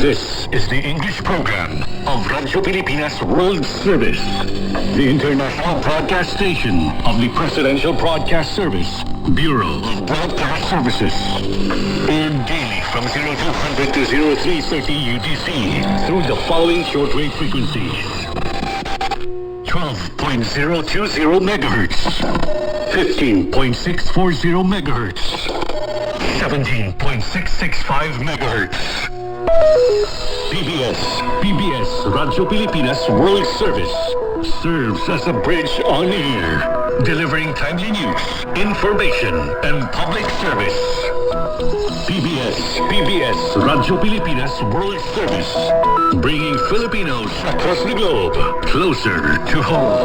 This is the English program of Radyo Pilipinas World Service, the international broadcast station of the Presidential Broadcast Service, Bureau of Broadcast Services. Aired daily from 0200 to 0330 UTC through the following shortwave frequencies: 12.020 megahertz, 15.640 megahertz, 17.665 megahertz. PBS Radyo Pilipinas World Service serves as a bridge on air, delivering timely news, information, and public service. PBS Radyo Pilipinas World Service, bringing Filipinos across the globe closer to home.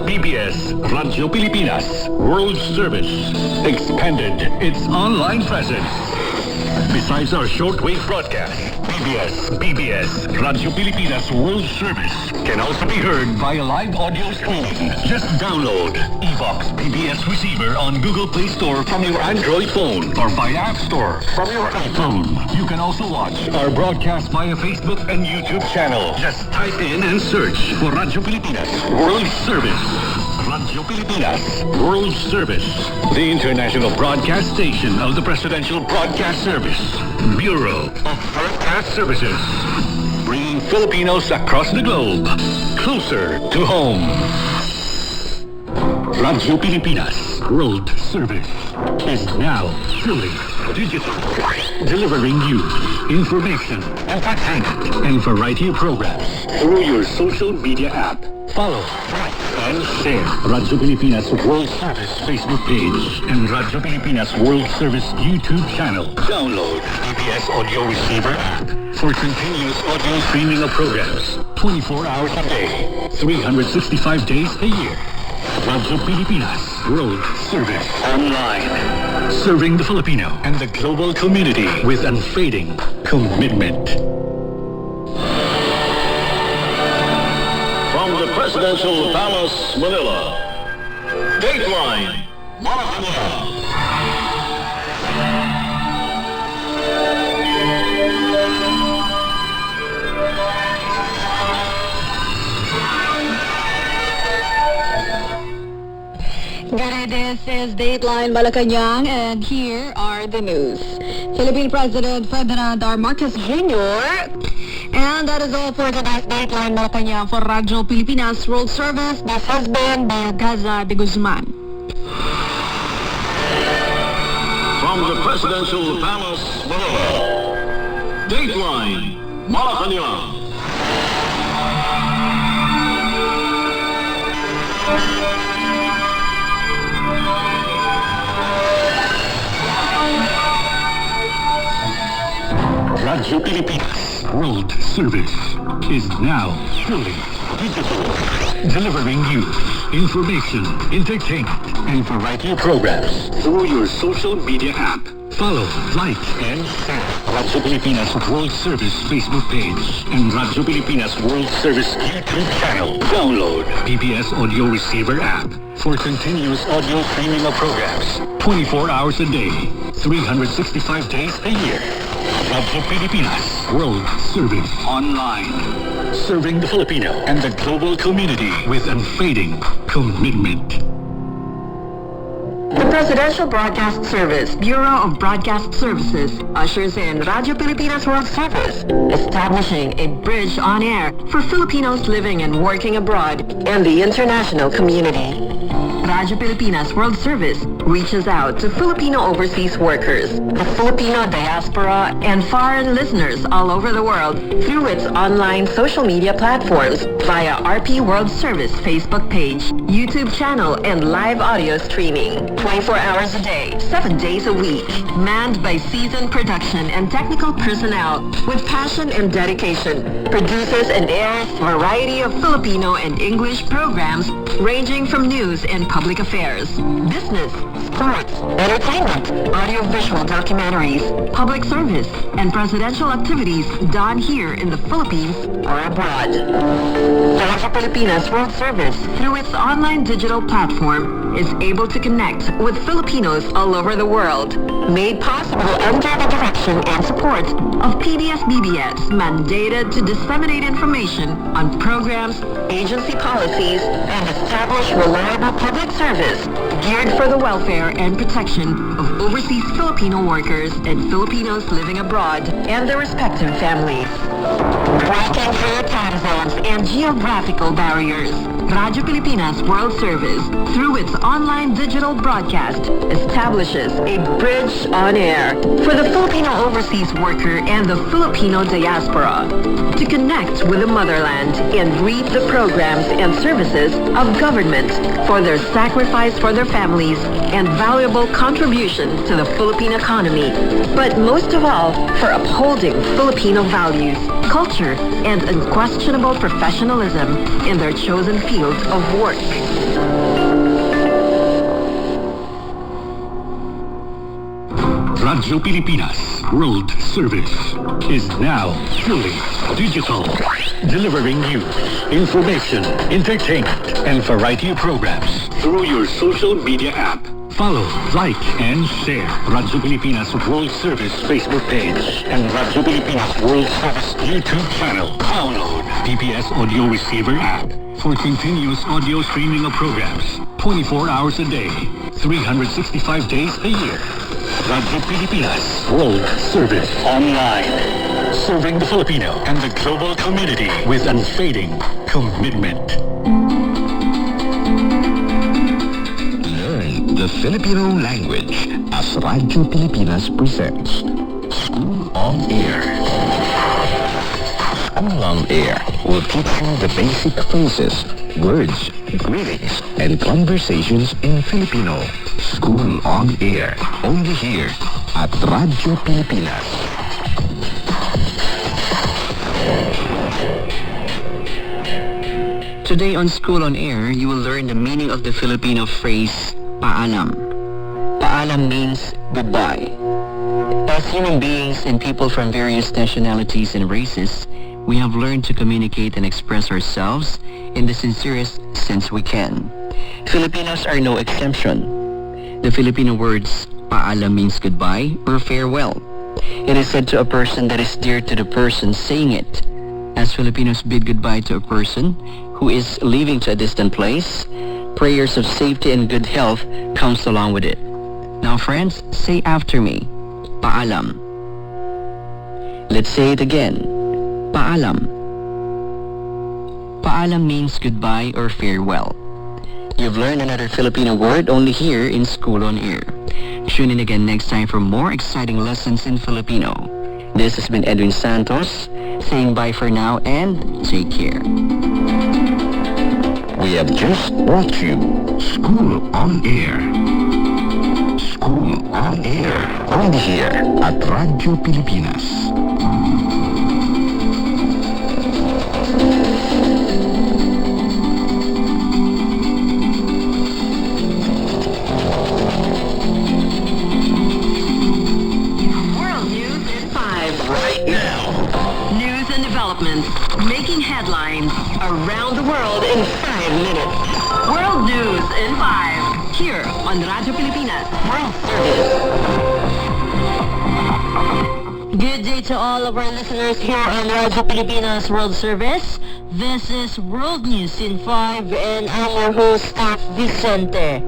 PBS Radyo Pilipinas World Service expanded its online presence. Besides our shortwave broadcast, PBS Radyo Pilipinas World Service can also be heard via live audio streaming. Just download Evox PBS receiver on Google Play Store from your Android phone or via App Store from your iPhone. You can also watch our broadcast via Facebook and YouTube channel. Just type in and search for Radyo Pilipinas World Service. Radyo Pilipinas World Service, the international broadcast station of the Presidential Broadcast Service, Bureau of Broadcast Services, bringing Filipinos across the globe closer to home. Radyo Pilipinas World Service is now truly digital, delivering you information, entertainment, and variety of programs through your social media app. Follow, like, and share Radyo Pilipinas World Service Facebook page and Radyo Pilipinas World Service YouTube channel. Download PBS Audio Receiver app for continuous audio streaming of programs 24 hours a day, 365 days a year. Radyo Pilipinas World Service Online, serving the Filipino and the global community with unfading commitment. From the Presidential Palace, Manila, Dateline Malacañang. This is Dateline Malacañang, and here are the news. Philippine President Ferdinand R. Marcos Jr. And that is all for today's Dateline Malacañang for Radyo Pilipinas World Service. This has been Villegas de Guzman. From the Presidential Palace, Manila, Dateline Malacañang. Radyo Pilipinas World Service is now truly digital, delivering you information, entertainment, and variety of programs through your social media app. Follow, like, and share Radyo Pilipinas World Service Facebook page and Radyo Pilipinas World Service YouTube channel. Download PBS Audio Receiver app for continuous audio streaming of programs 24 hours a day, 365 days a year. Radyo Pilipinas World Service Online, serving the Filipino and the global community with unfading commitment. The Presidential Broadcast Service, Bureau of Broadcast Services, ushers in Radyo Pilipinas World Service, establishing a bridge on air for Filipinos living and working abroad and the international community. Radyo Pilipinas World Service reaches out to Filipino overseas workers, the Filipino diaspora, and foreign listeners all over the world through its online social media platforms via RP World Service Facebook page, YouTube channel, and live audio streaming. 24 hours a day, 7 days a week. Manned by seasoned production and technical personnel with passion and dedication. Produces and airs a variety of Filipino and English programs ranging from news and public affairs, business, sports, entertainment, audiovisual documentaries, public service, and presidential activities done here in the Philippines or abroad. Radyo Pilipinas World Service, through its online digital platform, is able to connect with Filipinos all over the world, made possible under the direction direction and support of PBS-BBS, mandated to disseminate information on programs, agency policies, and establish reliable public service geared for the welfare and protection of overseas Filipino workers and Filipinos living abroad and their respective families. Breaking through time zones and geographical barriers, Radyo Pilipinas World Service, through its online digital broadcast, establishes a bridge on air for the Filipino overseas worker and the Filipino diaspora to connect with the motherland and reap the programs and services of government for their sacrifice for their families and valuable contribution to the Philippine economy, but most of all, for upholding Filipino values, culture, and unquestionable professionalism in their chosen field of work. Radyo Pilipinas World Service is now fully digital, delivering news, information, entertainment, and variety programs through your social media app. Follow, like, and share Radyo Pilipinas World Service Facebook page and Radyo Pilipinas World Service YouTube channel. Download PBS Audio Receiver app for continuous audio streaming of programs 24 hours a day, 365 days a year. Radyo Pilipinas World Service Online. Serving the Filipino and the global community with unfading commitment. Learn the Filipino language as Radyo Pilipinas presents School on Air. School on Air will teach you the basic phrases, words, greetings, and conversations in Filipino. School on Air, only here at Radyo Pilipinas. Today on School on Air, you will learn the meaning of the Filipino phrase, paalam. Paalam means goodbye. As human beings and people from various nationalities and races, we have learned to communicate and express ourselves in the sincerest sense we can. Filipinos are no exception. The Filipino words, paalam means goodbye or farewell. It is said to a person that is dear to the person saying it. As Filipinos bid goodbye to a person who is leaving to a distant place, prayers of safety and good health comes along with it. Now friends, say after me, paalam. Let's say it again, paalam. Paalam means goodbye or farewell. You've learned another Filipino word only here in School on Air. Tune in again next time for more exciting lessons in Filipino. This has been Edwin Santos, saying bye for now and take care. We have just brought you School on Air. School on Air, only here at Radyo Pilipinas. Making headlines around the world in 5 minutes. World News in 5. Here on Radyo Pilipinas World Service. Good day to all of our listeners here on Radyo Pilipinas World Service. This is World News in 5 and I'm your host, Steph Vicente.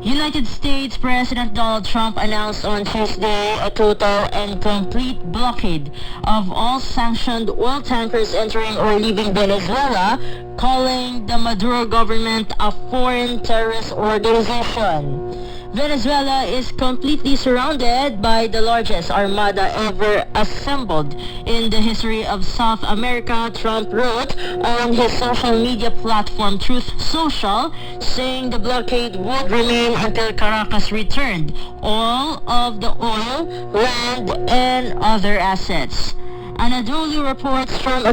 United States President Donald Trump announced on Tuesday a total and complete blockade of all sanctioned oil tankers entering or leaving Venezuela, calling the Maduro government a foreign terrorist organization. Venezuela is completely surrounded by the largest armada ever assembled in the history of South America, Trump wrote on his social media platform Truth Social, saying the blockade would remain until Caracas returned all of the oil, land, and other assets. Anadolu reports Trump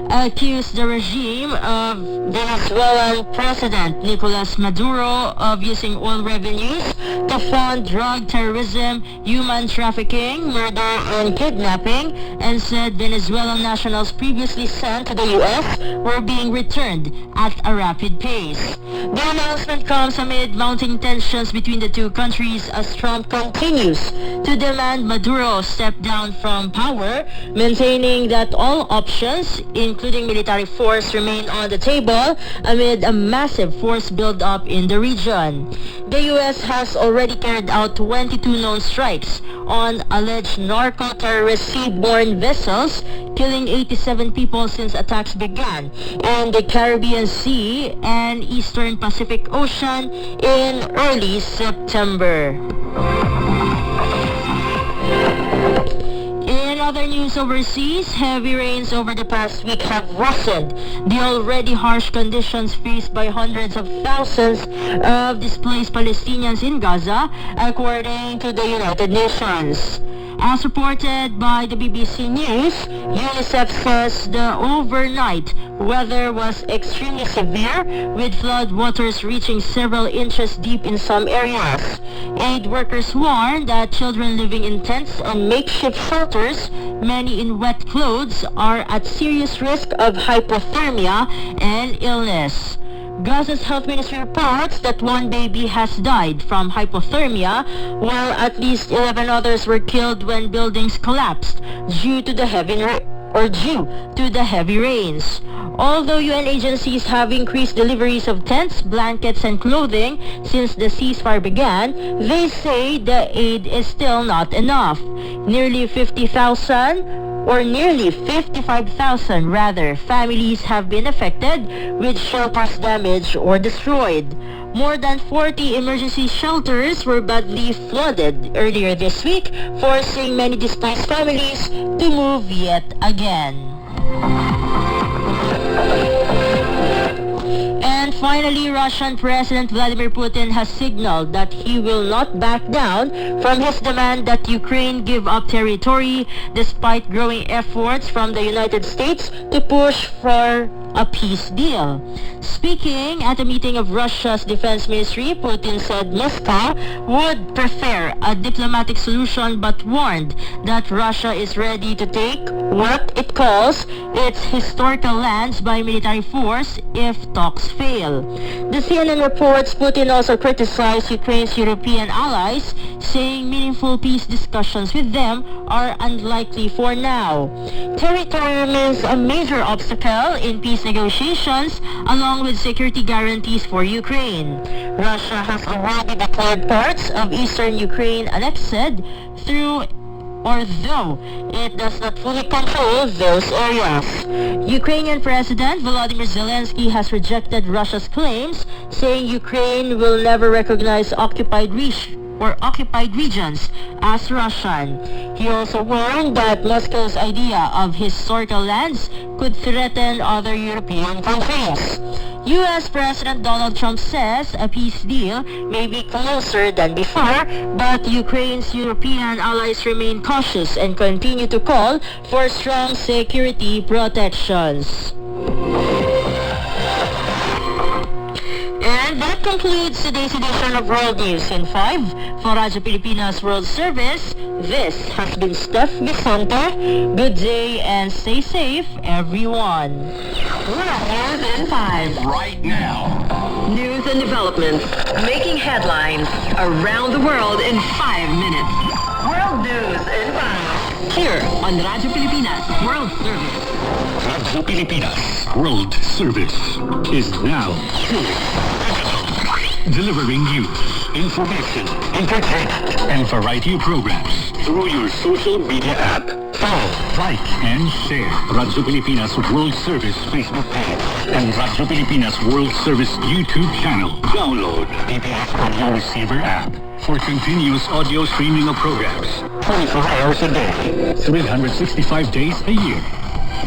accused the regime of Venezuelan President Nicolas Maduro of using oil revenues to fund drug terrorism, human trafficking, murder, and kidnapping, and said Venezuelan nationals previously sent to the U.S. were being returned at a rapid pace. The announcement comes amid mounting tensions between the two countries as Trump continues to demand Maduro step down from power, maintaining that all options, including military force, remain on the table amid a massive force build-up in the region. The U.S. has already carried out 22 known strikes on alleged narco-terrorist seaborne vessels, killing 87 people since attacks began in the Caribbean Sea and Eastern Pacific Ocean in early September. In other news overseas, heavy rains over the past week have worsened the already harsh conditions faced by hundreds of thousands of displaced Palestinians in Gaza, according to the United Nations. As reported by the BBC News, UNICEF says the overnight weather was extremely severe, with flood waters reaching several inches deep in some areas. Aid workers warn that children living in tents and makeshift shelters, many in wet clothes, are at serious risk of hypothermia and illness. Gaza's health ministry reports that one baby has died from hypothermia, while at least 11 others were killed when buildings collapsed due to the heavy rains. Although UN agencies have increased deliveries of tents, blankets, and clothing since the ceasefire began, they say the aid is still not enough. Nearly 55,000 rather, families have been affected, with shelters damaged or destroyed. More than 40 emergency shelters were badly flooded earlier this week, forcing many displaced families to move yet again. And finally, Russian President Vladimir Putin has signaled that he will not back down from his demand that Ukraine give up territory, despite growing efforts from the United States to push for a peace deal. Speaking at a meeting of Russia's defense ministry, Putin said Moscow would prefer a diplomatic solution, but warned that Russia is ready to take what it calls its historical lands by military force if talks fail. The CNN reports Putin also criticized Ukraine's European allies, saying meaningful peace discussions with them are unlikely for now. Territory remains a major obstacle in peace negotiations, along with security guarantees for Ukraine. Russia has already declared parts of eastern Ukraine annexed, though it does not fully control those areas. Ukrainian President Volodymyr Zelensky has rejected Russia's claims, saying Ukraine will never recognize occupied regions as Russian. He also warned that Moscow's idea of historical lands could threaten other European countries. U.S. President Donald Trump says a peace deal may be closer than before, but Ukraine's European allies remain cautious and continue to call for strong security protections. And that concludes today's edition of World News in 5. For Radyo Pilipinas World Service, this has been Steph Vicente. Good day and stay safe, everyone. World News in 5. Right now. News and developments making headlines around the world in 5 minutes. World News in 5. Here on Radyo Pilipinas World Service. Radyo Pilipinas World Service is now delivering you information, entertainment, and variety of programs through your social media app. Follow, like, and share Radyo Pilipinas World Service Facebook page and Radyo Pilipinas World Service YouTube channel. Download PBS Audio Receiver app for continuous audio streaming of programs 24 hours a day, 365 days a year.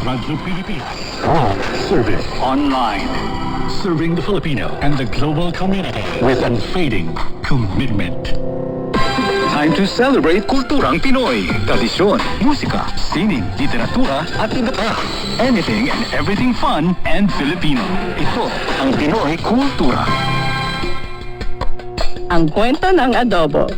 Radyo Pilipinas World Service Online. Serving the Filipino and the global community with unfading commitment. Time to celebrate kulturang Pinoy. Tradisyon, musika, sining, literatura, at iba pa. Anything and everything fun and Filipino. Ito ang Pinoy Kultura. ang kwento ng adobo.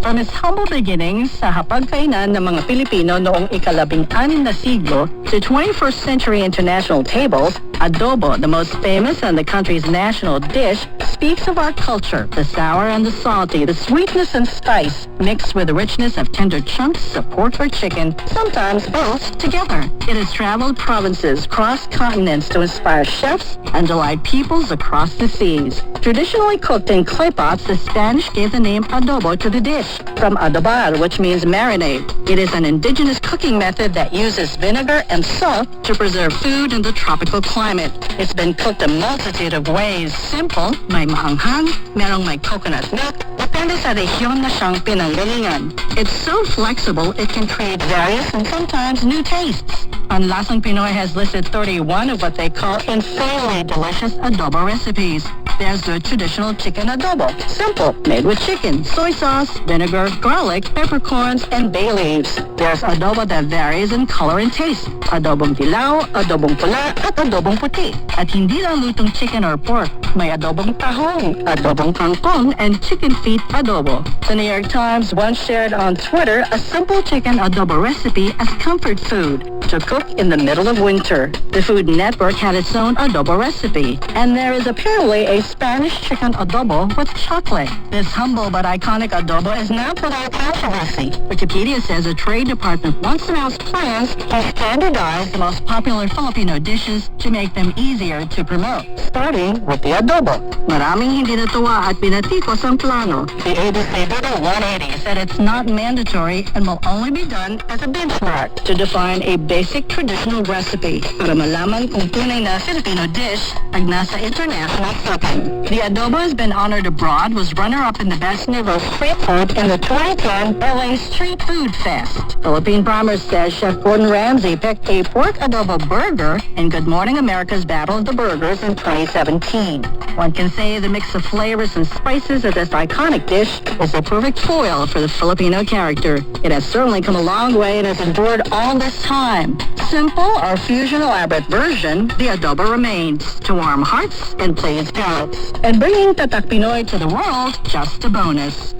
From its humble beginnings sa hapagkainan ng mga Pilipino noong ika-16 na siglo to 21st century international tables, adobo, the most famous and the country's national dish, speaks of our culture, the sour and the salty, the sweetness and spice, mixed with the richness of tender chunks of pork or chicken, sometimes both together. It has traveled provinces, crossed continents to inspire chefs and delight peoples across the seas. Traditionally cooked in clay pots, the Spanish gave the name adobo to the dish, from adobar, which means marinade. It is an indigenous cooking method that uses vinegar and salt to preserve food in the tropical climate. It's been cooked a multitude of ways. Simple, may maanghang, merong may coconut milk, depende sa rehiyon na siyang pinanggalingan. It's so flexible, it can create various and sometimes new tastes. Lasang Pinoy has listed 31 of what they call insanely delicious adobo recipes. There's the traditional chicken adobo. Simple, made with chicken, soy sauce, vinegar, garlic, peppercorns, and bay leaves. There's adobo that varies in color and taste. Adobong dilaw, adobong pula, at adobong puti. At hindi lang lutong chicken or pork. May adobong tahong, adobong kangkong, and chicken feet adobo. The New York Times once shared on Twitter a simple chicken adobo recipe as comfort food to cook in the middle of winter. The Food Network had its own adobo recipe, and there is apparently a Spanish chicken adobo with chocolate. This humble but iconic adobo is now put out controversy. Wikipedia says a trade department once announced plans to standardize the most popular Filipino dishes to make them easier to promote, starting with the adobo. Maraming hindi natuwa at pinatikos ang plano. The ABC Bill 180 said it's not mandatory and will only be done as a benchmark to define a basic traditional recipe para malaman kung tunay na Filipino dish pag nasa international setting. The adobo has been honored abroad, was runner-up in the Best Nouveau Street Food in the 2010 LA Street Food Fest. Philippine Primers says Chef Gordon Ramsay picked a pork adobo burger in Good Morning America's Battle of the Burgers in 2017. One can say the mix of flavors and spices of this iconic dish is a perfect foil for the Filipino character. It has certainly come a long way and has endured all this time. Simple or fusion elaborate version, the adobo remains to warm hearts and please palates. And bringing Tatak Pinoy to the world, just a bonus.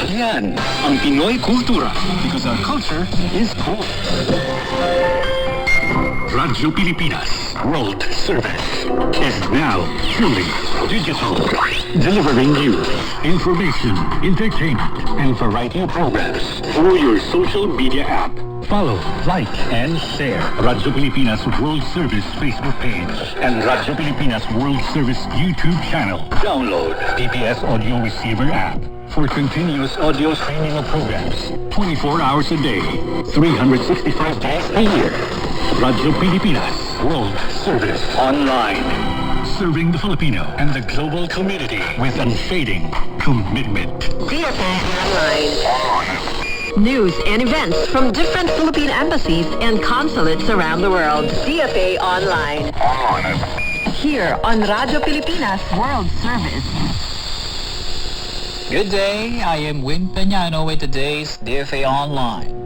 Yan ang Pinoy Kultura, because our culture is cool. Radyo Pilipinas World Service is now truly digital, delivering you information, entertainment, and variety of programs through your social media app. Follow, like, and share Radyo Pilipinas World Service Facebook page and Radyo Pilipinas World Service YouTube channel. Download PPS Audio Receiver app for continuous audio streaming of programs 24 hours a day, 365 days a year. Radyo Pilipinas World Service Online. Serving the Filipino and the global community with unfading commitment. DFA Online. News and events from different Philippine embassies and consulates around the world. DFA Online. Here on Radyo Pilipinas World Service. Good day, I am Win Peñano with today's DFA Online.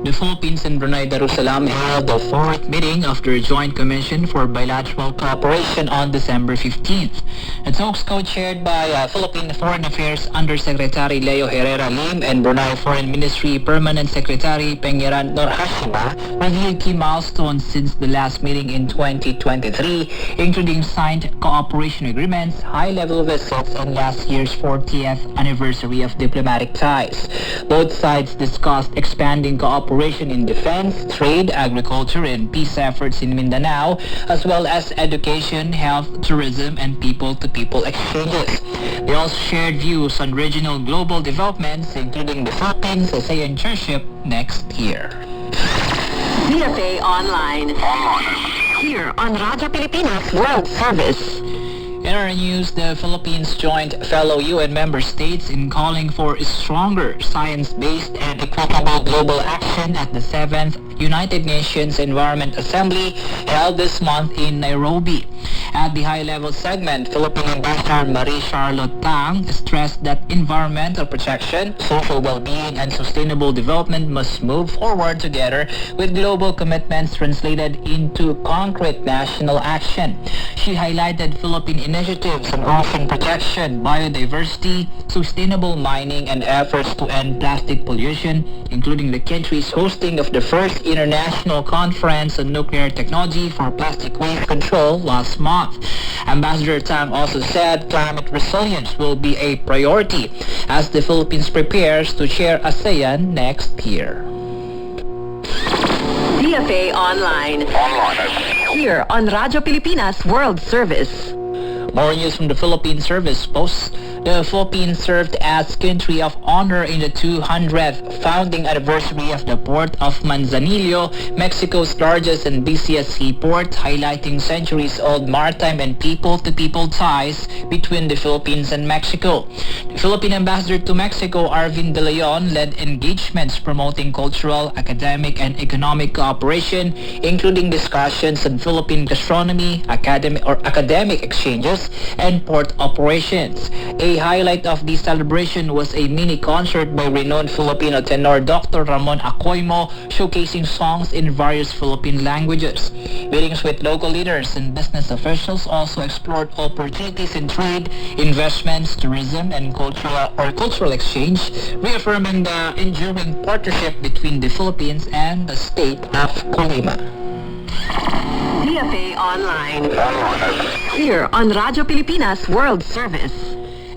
The Philippines and Brunei Darussalam held the fourth meeting of their Joint Commission for Bilateral Cooperation on December 15th. The talks co-chaired by Philippine Foreign Affairs Undersecretary Leo Herrera Lim and Brunei Foreign Ministry Permanent Secretary Pengiran Nurhashima revealed key milestones since the last meeting in 2023, including signed cooperation agreements, high-level visits, and last year's 40th anniversary of diplomatic ties. Both sides discussed expanding cooperation in defense, trade, agriculture, and peace efforts in Mindanao, as well as education, health, tourism, and people-to-people exchanges. They also shared views on regional global developments, including the Philippines ASEAN chairship next year. DFA Online. Here on Radyo Pilipinas World Service. In our news, the Philippines joined fellow UN member states in calling for stronger science-based and equitable global action at the 7th United Nations Environment Assembly held this month in Nairobi. At the high-level segment, Philippine Ambassador Marie-Charlotte Tang stressed that environmental protection, social well-being, and sustainable development must move forward together with global commitments translated into concrete national action. She highlighted Philippine initiatives on ocean protection, biodiversity, sustainable mining, and efforts to end plastic pollution, including the country's hosting of the first international conference on nuclear technology for plastic waste control last month. Ambassador Tang also said climate resilience will be a priority as the Philippines prepares to chair ASEAN next year. DFA Online. Here on Radyo Pilipinas World Service. More news from the Philippine Service Post. The Philippines served as country of honor in the 200th founding anniversary of the port of Manzanillo, Mexico's largest and busiest seaport, highlighting centuries-old maritime and people-to-people ties between the Philippines and Mexico. The Philippine ambassador to Mexico, Arvin De Leon, led engagements promoting cultural, academic, and economic cooperation, including discussions on Philippine gastronomy, academic exchanges, and port operations. A highlight of the celebration was a mini concert by renowned Filipino tenor Dr. Ramon Acoimo, showcasing songs in various Philippine languages. Meetings with local leaders and business officials also explored opportunities in trade, investments, tourism, and cultural exchange, reaffirming the enduring partnership between the Philippines and the state of Colima. DFA Online. Here on Radyo Pilipinas World Service.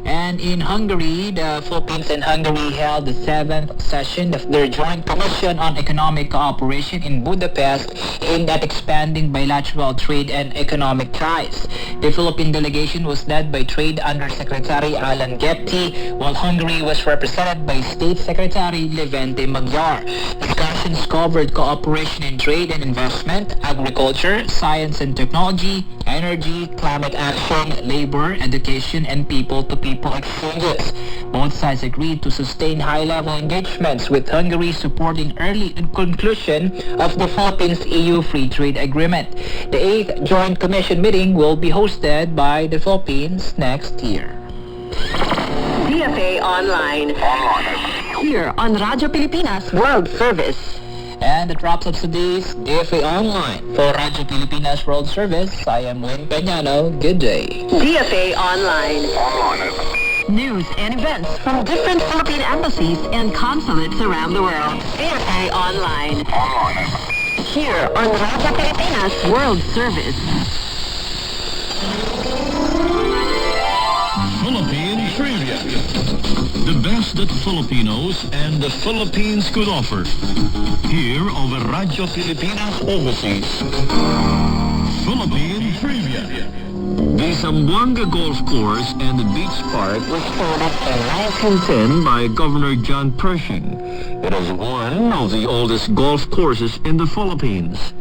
And in Hungary, the Philippines and Hungary held the 7th session of their Joint Commission on Economic Cooperation in Budapest aimed at expanding bilateral trade and economic ties. The Philippine delegation was led by Trade Undersecretary Alan Gepti, while Hungary was represented by State Secretary Levente Magyar. Discussions covered cooperation in trade and investment, agriculture, science and technology, energy, climate action, labor, education, and people-to-people exchanges. Both sides agreed to sustain high-level engagements, with Hungary supporting early conclusion of the Philippines-EU Free Trade Agreement. The 8th Joint Commission meeting will be hosted by the Philippines next year. DFA Online. Here on Radyo Pilipinas World Service. And that wraps up today's DFA Online. For Radyo Pilipinas World Service, I am Wayne Peñano. Good day. DFA Online. News and events from different Philippine embassies and consulates around the world. DFA Online. Here on Radyo Pilipinas World Service. Philippine Trivia. The best that Filipinos and the Philippines could offer. Here over Radyo Pilipinas Overseas. Philippine Trivia. The Zamboanga Golf Course and the Beach Park was started in 1910 by Governor John Pershing. It is one of the oldest golf courses in the Philippines.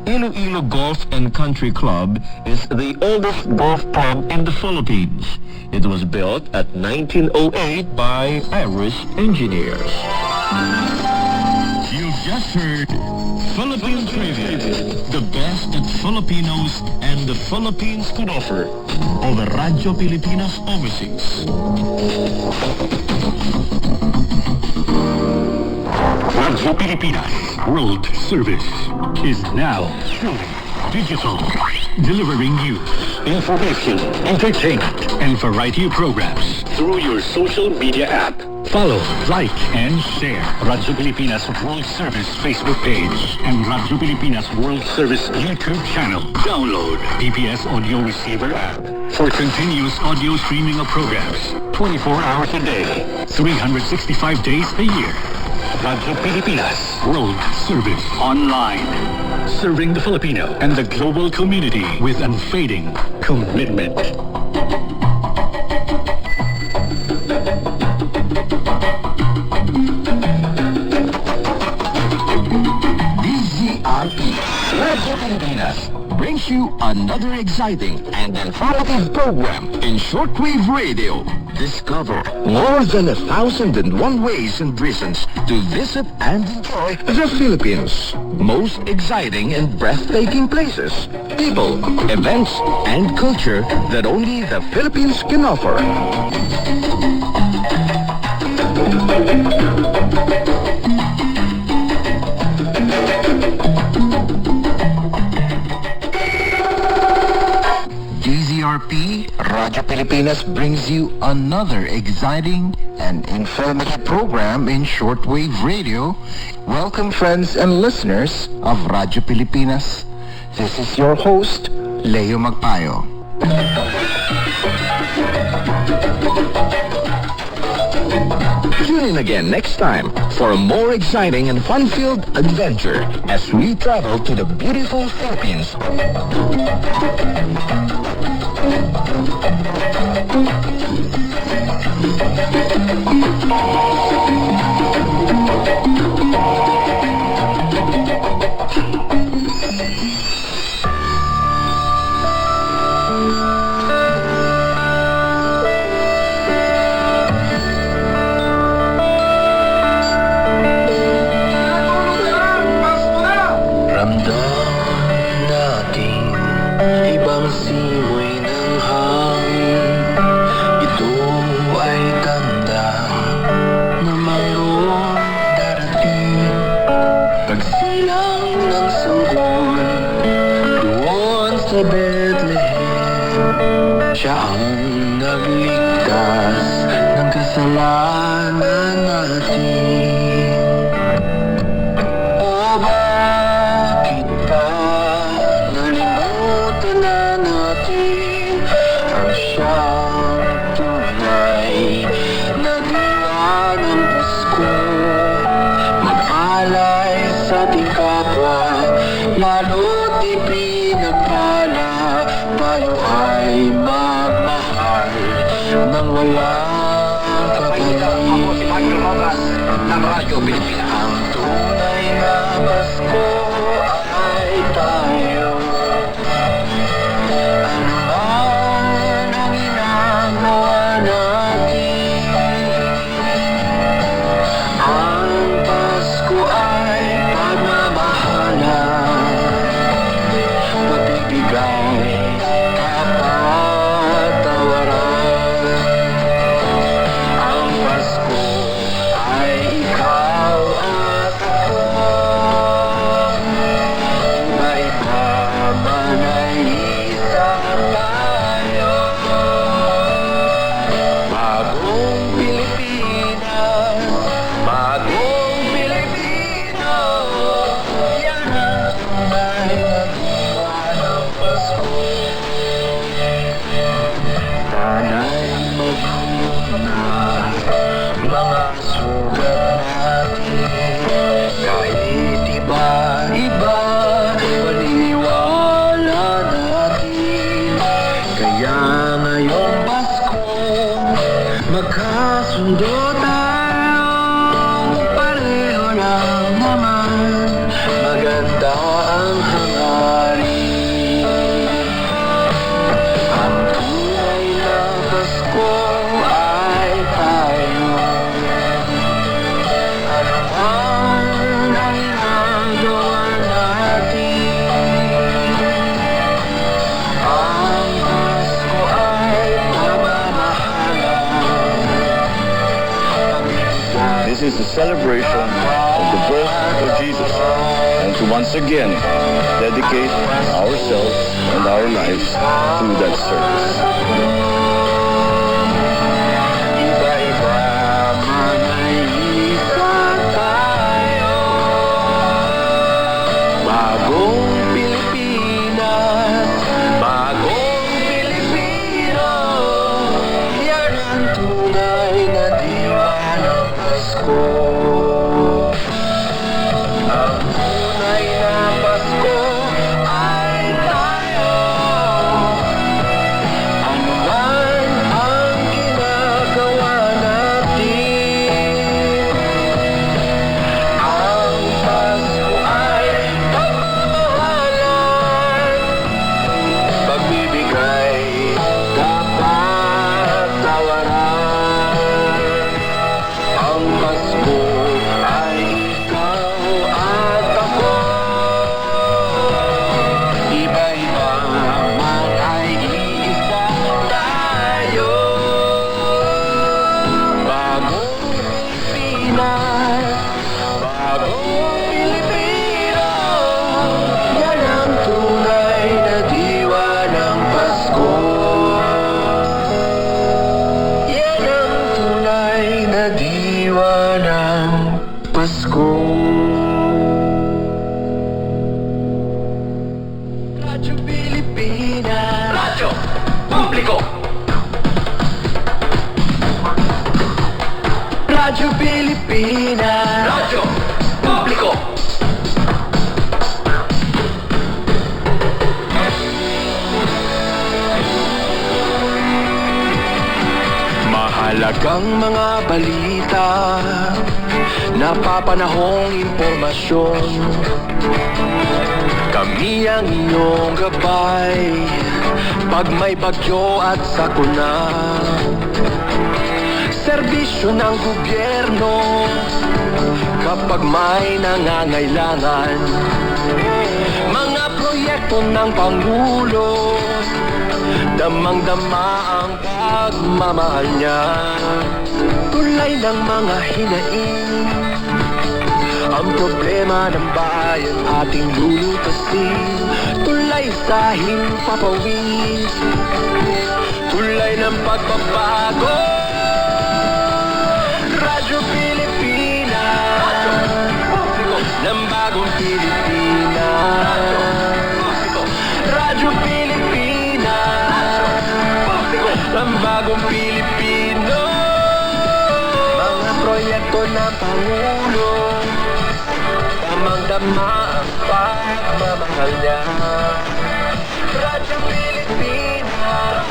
Iloilo Golf and Country Club is the oldest golf club in the Philippines. It was built at 1908 by Irish engineers. You just heard Philippine Trivia, the best that Filipinos and the Philippines could offer over Radyo Pilipinas Overseas. Radyo Pilipinas World Service is now truly digital, delivering news, information, entertainment, and variety of programs through your social media app. Follow, like, and share Radyo Pilipinas World Service Facebook page and Radyo Pilipinas World Service YouTube channel. Download PPS Audio Receiver app for continuous audio streaming of programs 24 hours a day, 365 days a year. Radyo Pilipinas World Service Online. Serving the Filipino and the global community with unfading commitment. DZRE Radyo Pilipinas brings you another exciting and informative program in shortwave radio. Discover more than 1,001 ways and reasons to visit and enjoy the Philippines. Most exciting and breathtaking places, people, events, and culture that only the Philippines can offer. RP, Radyo Pilipinas brings you another exciting and informative program in shortwave radio. Welcome friends and listeners of Radyo Pilipinas. This is your host, Leo Magpayo. Tune in again next time for a more exciting and fun-filled adventure as we travel to the beautiful Philippines. Siya ang nagligtas ng kasalanan natin. O bakit ba nalimutan na natin ang siyang tunay na diwa ng Pasko? Mag-alay sa ating kapwa, lalo't ipinagpala, tayo ay magmahal nang walang kapalit. Ng Radyo Pilipinas. Ang tunay na Pasko ay tayo. Ano man ang ginagawa natin, ang Pasko ay pagmamahalan, pagbibigay, This is a celebration of the birth of Jesus, and to once again dedicate ourselves and our lives to that service. Ano ba Pilipinas. Radyo Publiko. Mahalagang mga balita, napapanahong impormasyon. Kami ang inyong gabay pag may bagyo at sakuna. Serbisyo ng gobyerno kapag may nangangailangan. Mga proyekto ng Pangulo, damang-dama ang pagmamahal niya. Tulay ng mga hinaing, ang problema ng bayan ating lulutasin. Tulay sa himpapawid, tulay ng pagbabago. Radyo Pilipinas, ng bagong Pilipinas. Radyo Pilipinas, ng bagong Pilipino. Mga proyekto ng Pangulo, damang-dama ang pagmamahal niya. Radyo Pilipinas,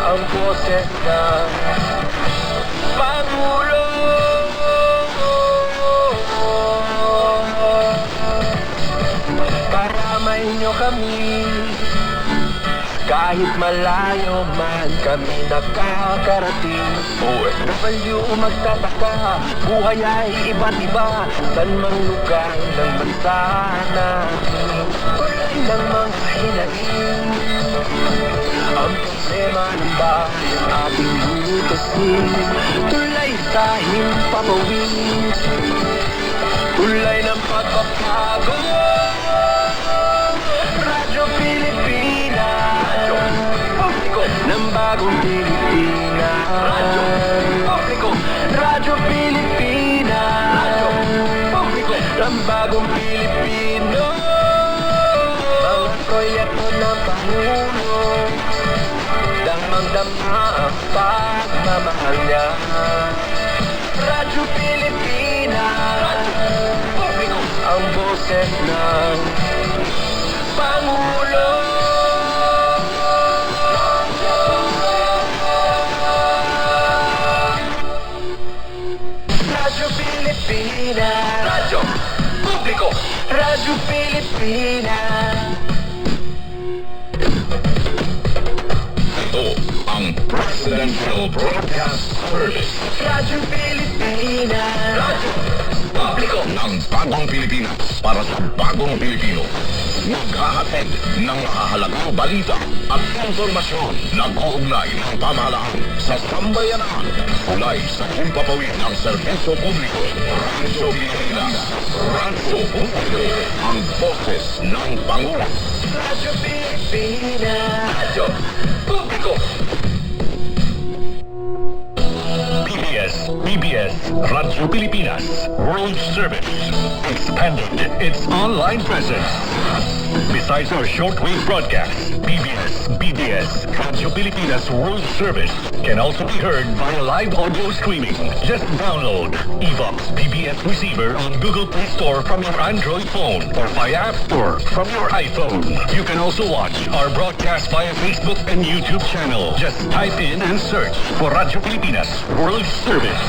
ang boses ng Pangulo. Paramay niyo kami, kahit malayo man kami nakakarating. OFW magtataka, buhay ay iba't iba, saan mang lugar ng bansa natin. Tulay ng mga hinaing, ang problema ng bayan ating lulutasin. Tulay sa himpapawid, tulay ng pagbabago. Radyo Pilipinas, ng bagong Pilipinas. Radyo Publiko. Radyo Pilipinas, ng bagong Pilipino. Mga proyekto ng Pangulo, damang-dama ang pagmamahal niya. Radyo Pilipinas, ang boses ng Pangulo. Radyo Pilipinas, Radyo Publiko. Radyo Pilipinas. Ito ang Presidential Broadcast Service. Radyo Pilipinas, Radyo Publiko ng bagong Pilipinas para sa bagong Pilipino. Naghahatid ng mahahalagang balita at informasyon. Nag-uugnay ng pamahalaan sa sambayanan. Tulay sa himpapawid ng serbisyo publiko. Radyo Pilipinas, Radyo Publiko, ang boses ng Pangulo. Radyo Pilipinas, Radyo Publiko. PBS, Radyo Pilipinas World Service expanded its online presence. Besides our shortwave broadcasts, BBS, Radyo Pilipinas World Service can also be heard via live audio streaming. Just download Evox PBS receiver on Google Play Store from your Android phone or via App Store from your iPhone. You can also watch our broadcast via Facebook and YouTube channel. Just type in and search for Radyo Pilipinas World Service.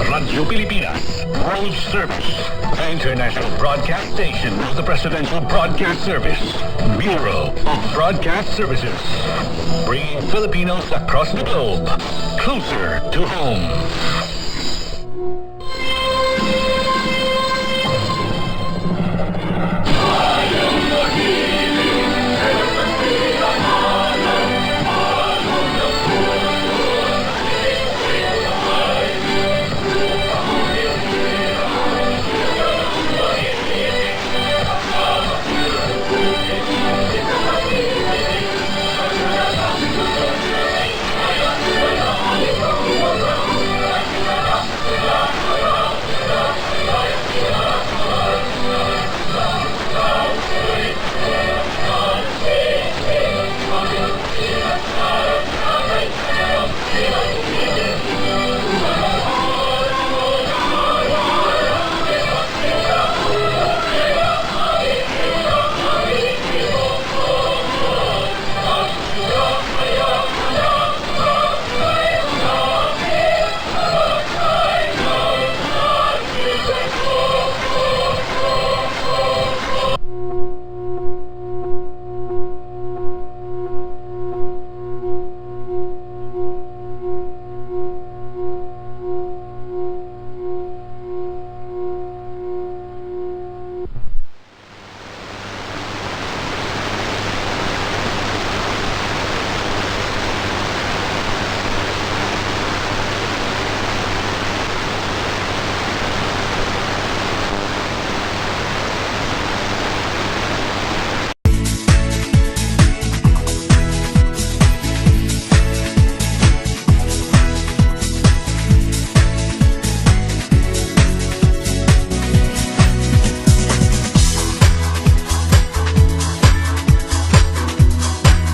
Radyo Pilipinas World Service, international broadcast station of the Presidential Broadcast Service, Bureau of Broadcast Services, bringing Filipinos across the globe closer to home.